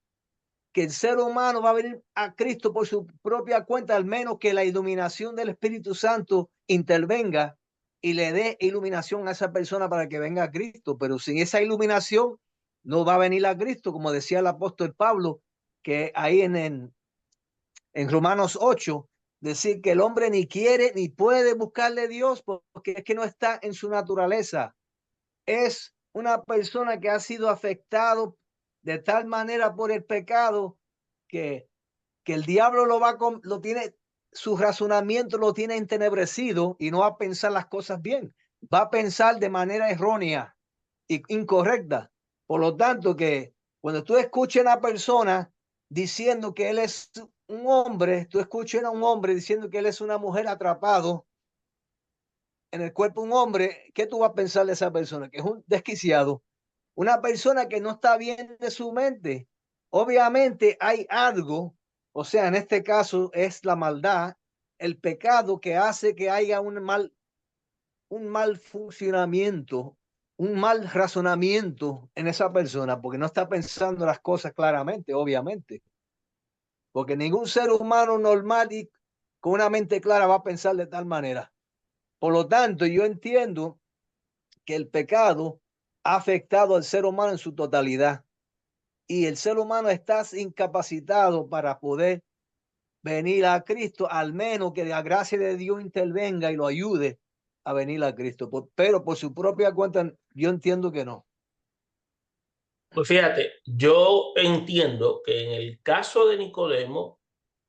[SPEAKER 2] que el ser humano va a venir a Cristo por su propia cuenta, al menos que la iluminación del Espíritu Santo intervenga y le dé iluminación a esa persona para que venga a Cristo. Pero sin esa iluminación no va a venir a Cristo, como decía el apóstol Pablo, que ahí en Romanos 8, decir que el hombre ni quiere ni puede buscarle a Dios porque es que no está en su naturaleza. Es una persona que ha sido afectado de tal manera por el pecado que el diablo lo tiene, su razonamiento lo tiene entenebrecido y no va a pensar las cosas bien, va a pensar de manera errónea e incorrecta. Por lo tanto, que cuando tú escuches a una persona diciendo que él es un hombre, tú escuches a un hombre diciendo que él es una mujer atrapado en el cuerpo de un hombre, ¿qué tú vas a pensar de esa persona? Que es un desquiciado, una persona que no está bien de su mente. Obviamente hay algo, o sea, en este caso es la maldad, el pecado que hace que haya un mal funcionamiento, un mal razonamiento en esa persona, porque no está pensando las cosas claramente, obviamente. Porque ningún ser humano normal y con una mente clara va a pensar de tal manera. Por lo tanto, yo entiendo que el pecado ha afectado al ser humano en su totalidad y el ser humano está incapacitado para poder venir a Cristo, al menos que la gracia de Dios intervenga y lo ayude a venir a Cristo. Pero por su propia cuenta, yo entiendo que no.
[SPEAKER 1] Pues fíjate, yo entiendo que en el caso de Nicodemo,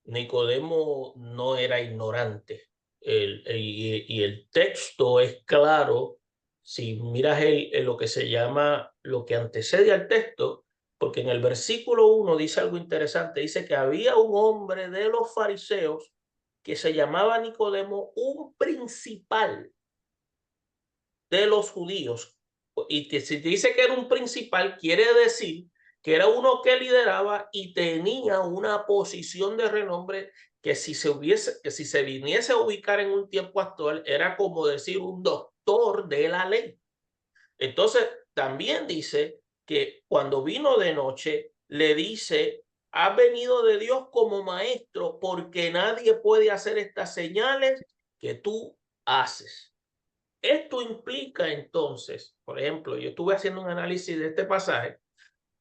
[SPEAKER 1] Nicodemo no era ignorante. Y el texto es claro. Si miras lo que se llama, lo que antecede al texto, porque en el versículo 1 dice algo interesante, dice que había un hombre de los fariseos que se llamaba Nicodemo, un principal de los judíos. Y que si dice que era un principal, quiere decir que era uno que lideraba y tenía una posición de renombre que si se viniese a ubicar en un tiempo actual, era como decir un doctor de la ley. Entonces, también dice que cuando vino de noche, le dice, has venido de Dios como maestro, porque nadie puede hacer estas señales que tú haces. Esto implica entonces, por ejemplo, yo estuve haciendo un análisis de este pasaje,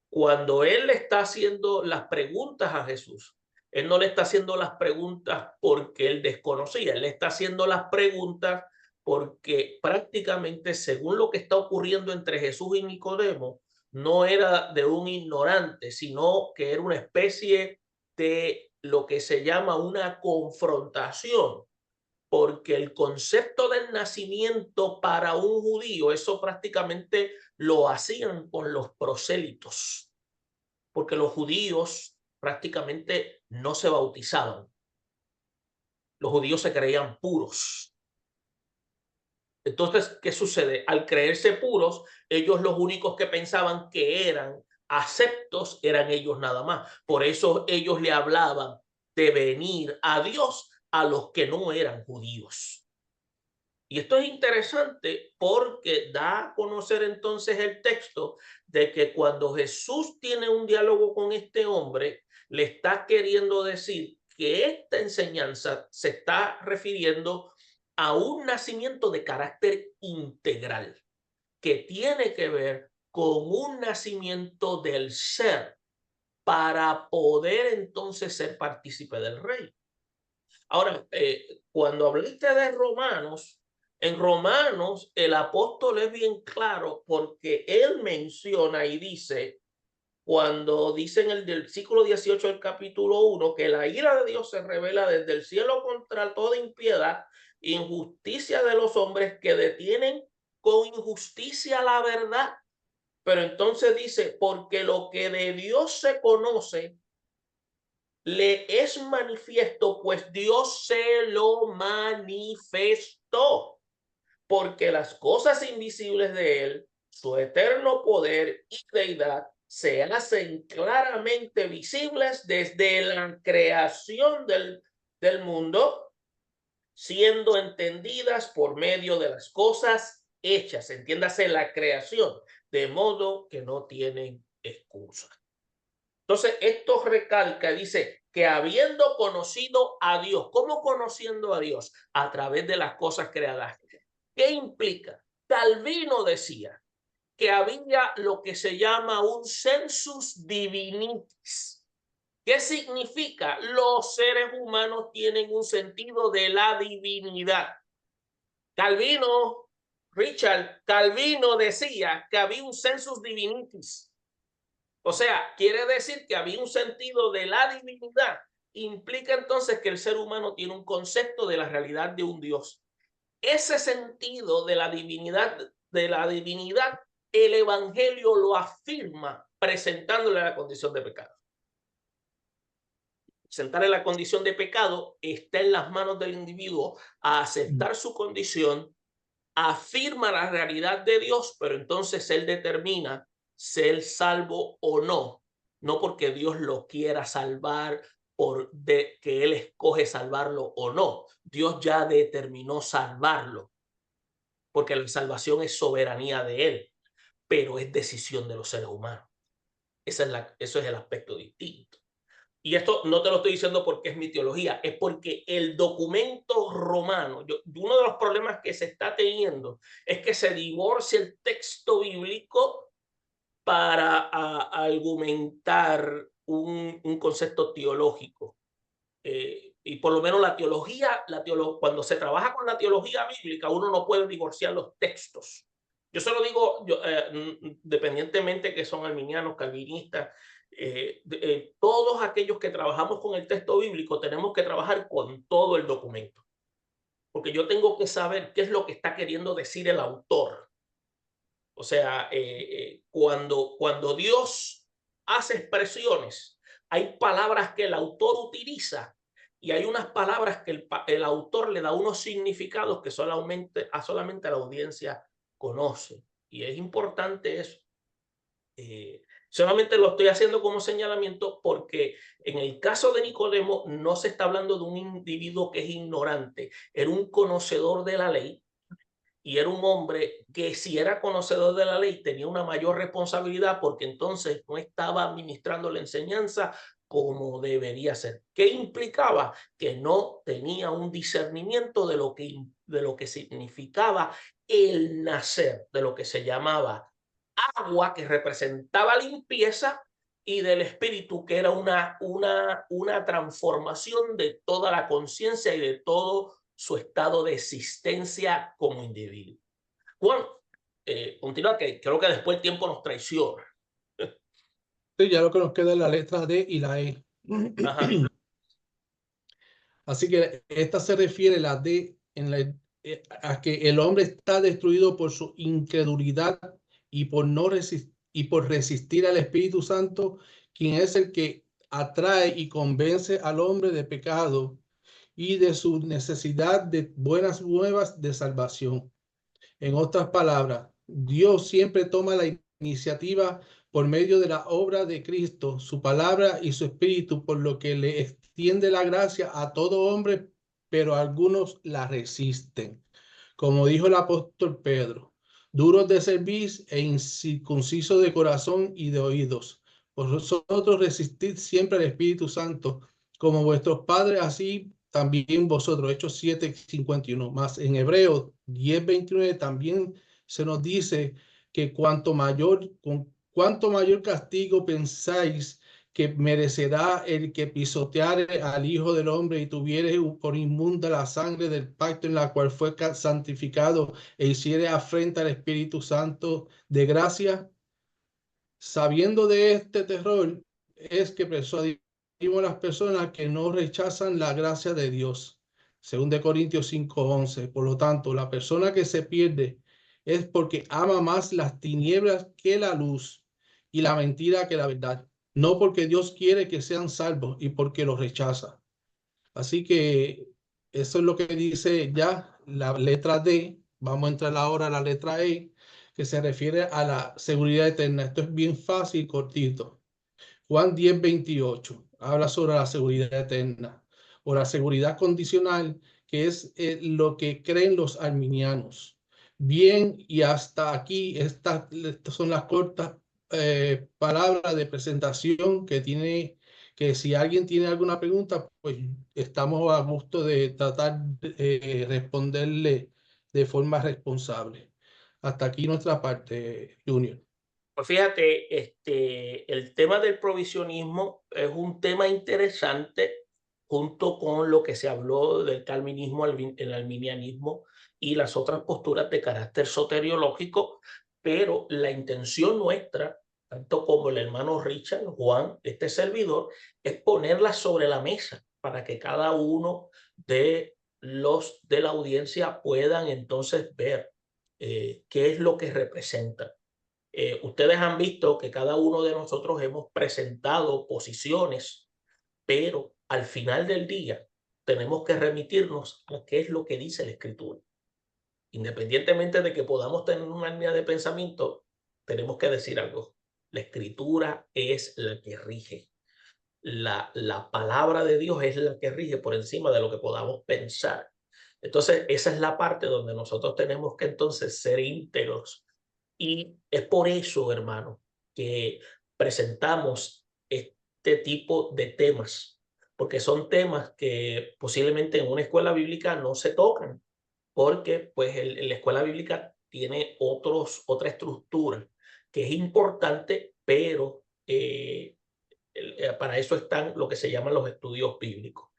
[SPEAKER 1] cuando él le está haciendo las preguntas a Jesús, él no le está haciendo las preguntas porque él desconocía, él le está haciendo las preguntas porque prácticamente según lo que está ocurriendo entre Jesús y Nicodemo, no era de un ignorante, sino que era una especie de lo que se llama una confrontación, porque el concepto del nacimiento para un judío, eso prácticamente lo hacían con los prosélitos, porque los judíos prácticamente no se bautizaban. Los judíos se creían puros. Entonces, ¿qué sucede? Al creerse puros, ellos los únicos que pensaban que eran aceptos eran ellos nada más. Por eso ellos le hablaban de venir a Dios a los que no eran judíos. Y esto es interesante porque da a conocer entonces el texto de que cuando Jesús tiene un diálogo con este hombre, le está queriendo decir que esta enseñanza se está refiriendo a un nacimiento de carácter integral, que tiene que ver con un nacimiento del ser para poder entonces ser partícipe del rey. Ahora, cuando hablaste de Romanos, en Romanos el apóstol es bien claro porque él menciona y dice, cuando dice en el versículo 18 del capítulo 1, que la ira de Dios se revela desde el cielo contra toda impiedad, injusticia de los hombres que detienen con injusticia la verdad. Pero entonces dice, porque lo que de Dios se conoce le es manifiesto, pues Dios se lo manifestó, porque las cosas invisibles de él, su eterno poder y deidad, se hacen claramente visibles desde la creación del mundo, siendo entendidas por medio de las cosas hechas, entiéndase la creación, de modo que no tienen excusa. Entonces, esto recalca, dice, que habiendo conocido a Dios, ¿cómo conociendo a Dios? A través de las cosas creadas. ¿Qué implica? Calvino decía que había lo que se llama un sensus divinitis. ¿Qué significa? Los seres humanos tienen un sentido de la divinidad. Richard Calvino decía que había un sensus divinitis. O sea, quiere decir que había un sentido de la divinidad. Implica entonces que el ser humano tiene un concepto de la realidad de un Dios. Ese sentido de la divinidad, el Evangelio lo afirma presentándole la condición de pecado. Presentarle la condición de pecado está en las manos del individuo a aceptar su condición, afirma la realidad de Dios, pero entonces él determina ser salvo o no, no porque Dios lo quiera salvar, que él escoge salvarlo o no. Dios ya determinó salvarlo, porque la salvación es soberanía de él, pero es decisión de los seres humanos. Eso es el aspecto distinto. Y esto no te lo estoy diciendo porque es mi teología, es porque el documento romano, uno de los problemas que se está teniendo es que se divorcia el texto bíblico para argumentar un concepto teológico. Y por lo menos la teología, cuando se trabaja con la teología bíblica, uno no puede divorciar los textos. Yo se lo digo, dependientemente que son arminianos, calvinistas, todos aquellos que trabajamos con el texto bíblico tenemos que trabajar con todo el documento, porque yo tengo que saber qué es lo que está queriendo decir el autor. O sea, cuando Dios hace expresiones, hay palabras que el autor utiliza y hay unas palabras que el autor le da unos significados que solamente la audiencia conoce. Y es importante eso. Solamente lo estoy haciendo como señalamiento porque en el caso de Nicodemo no se está hablando de un individuo que es ignorante, era un conocedor de la ley y era un hombre que si era conocedor de la ley tenía una mayor responsabilidad porque entonces no estaba administrando la enseñanza como debería ser. ¿Qué implicaba? Que no tenía un discernimiento de lo que significaba el nacer, de lo que se llamaba agua, que representaba limpieza, y del espíritu, que era una transformación de toda la conciencia y de todo su estado de existencia como individuo. Bueno, continúa, que creo que después el tiempo nos traiciona.
[SPEAKER 3] Sí, ya lo que nos queda es la letra D y la E.
[SPEAKER 1] Ajá.
[SPEAKER 3] Así que esta se refiere, la D, a que el hombre está destruido por su incredulidad y por resistir al Espíritu Santo, quien es el que atrae y convence al hombre de pecado y de su necesidad de buenas nuevas de salvación. En otras palabras, Dios siempre toma la iniciativa por medio de la obra de Cristo, su palabra y su espíritu, por lo que le extiende la gracia a todo hombre, pero algunos la resisten. Como dijo el apóstol Pedro, duros de cerviz e incircuncisos de corazón y de oídos. Vosotros resistid siempre al Espíritu Santo, como vuestros padres, así también vosotros. Hechos 7:51. Más en Hebreos 10:29 también se nos dice que cuanto mayor castigo pensáis que merecerá el que pisoteare al Hijo del Hombre y tuviere por inmunda la sangre del pacto en la cual fue santificado e hiciere afrenta al Espíritu Santo de gracia. Sabiendo de este terror, es que persuadimos a las personas que no rechazan la gracia de Dios. 2 Corintios 5:11. Por lo tanto, la persona que se pierde es porque ama más las tinieblas que la luz y la mentira que la verdad. no porque Dios quiere que sean salvos y porque los rechaza. Así que eso es lo que dice ya la letra D. Vamos a entrar ahora a la letra E, que se refiere a la seguridad eterna. Esto es bien fácil, cortito. Juan 10:28 habla sobre la seguridad eterna o la seguridad condicional, que es lo que creen los arminianos. Bien, y hasta aquí, estas son las cortas palabras de presentación que si alguien tiene alguna pregunta, pues estamos a gusto de tratar de responderle de forma responsable. Hasta aquí nuestra parte, Junior.
[SPEAKER 1] Pues fíjate, el tema del provisionismo es un tema interesante junto con lo que se habló del calvinismo, el arminianismo y las otras posturas de carácter soteriológico, pero la intención nuestra, tanto como el hermano Richard, Juan, este servidor, es ponerlas sobre la mesa para que cada uno de los de la audiencia puedan entonces ver qué es lo que representan. Ustedes han visto que cada uno de nosotros hemos presentado posiciones, pero al final del día tenemos que remitirnos a qué es lo que dice la Escritura. Independientemente de que podamos tener una línea de pensamiento, tenemos que decir algo. La Escritura es la que rige. La palabra de Dios es la que rige por encima de lo que podamos pensar. Entonces, esa es la parte donde nosotros tenemos que entonces ser íntegros. Y es por eso, hermano, que presentamos este tipo de temas, porque son temas que posiblemente en una escuela bíblica no se tocan, porque pues la escuela bíblica tiene otra estructura que es importante, pero para eso están lo que se llaman los estudios bíblicos.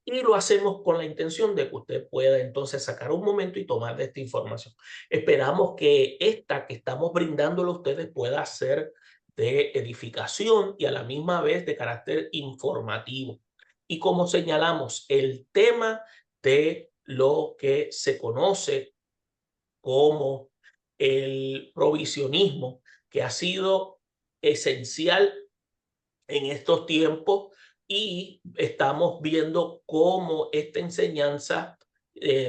[SPEAKER 1] Y lo hacemos con la intención de que usted pueda entonces sacar un momento y tomar de esta información. Esperamos que esta que estamos brindándole a ustedes pueda ser de edificación y a la misma vez de carácter informativo. Y como señalamos, el tema de lo que se conoce como el provisionismo, que ha sido esencial en estos tiempos, y estamos viendo cómo esta enseñanza,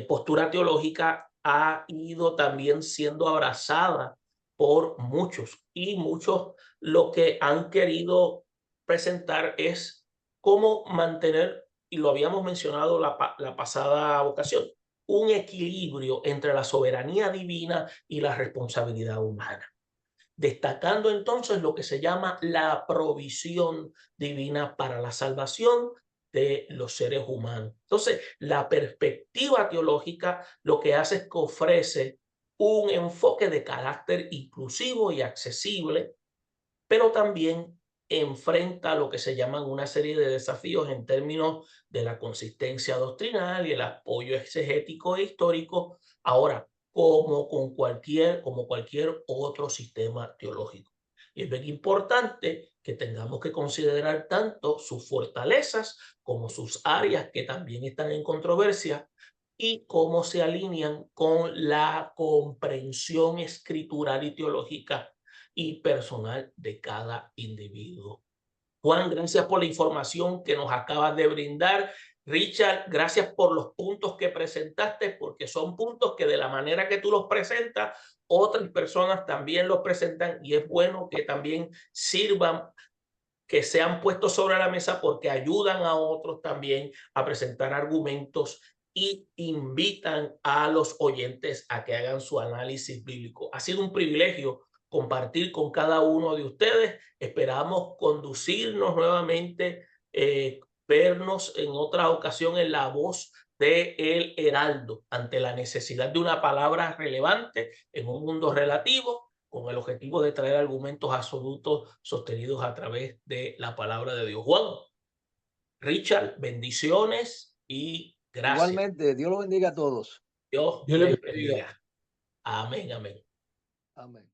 [SPEAKER 1] postura teológica, ha ido también siendo abrazada por muchos, y muchos lo que han querido presentar es cómo mantener, y lo habíamos mencionado la pasada ocasión, un equilibrio entre la soberanía divina y la responsabilidad humana, destacando entonces lo que se llama la provisión divina para la salvación de los seres humanos. Entonces, la perspectiva teológica lo que hace es que ofrece un enfoque de carácter inclusivo y accesible, pero también enfrenta lo que se llaman una serie de desafíos en términos de la consistencia doctrinal y el apoyo exegético e histórico. Ahora, como cualquier otro sistema teológico. Y es bien importante que tengamos que considerar tanto sus fortalezas como sus áreas que también están en controversia y cómo se alinean con la comprensión escritural y teológica y personal de cada individuo. Juan, gracias por la información que nos acabas de brindar. Richard, gracias por los puntos que presentaste, porque son puntos que de la manera que tú los presentas, otras personas también los presentan, y es bueno que también sirvan, que sean puestos sobre la mesa, porque ayudan a otros también a presentar argumentos y invitan a los oyentes a que hagan su análisis bíblico. Ha sido un privilegio compartir con cada uno de ustedes. Esperamos conducirnos nuevamente, vernos en otra ocasión en la voz de El Heraldo, ante la necesidad de una palabra relevante en un mundo relativo, con el objetivo de traer argumentos absolutos sostenidos a través de la palabra de Dios. Juan, Richard, bendiciones y gracias.
[SPEAKER 2] Igualmente, Dios los bendiga a todos.
[SPEAKER 1] Dios les bendiga. Amén, amén.
[SPEAKER 2] Amén.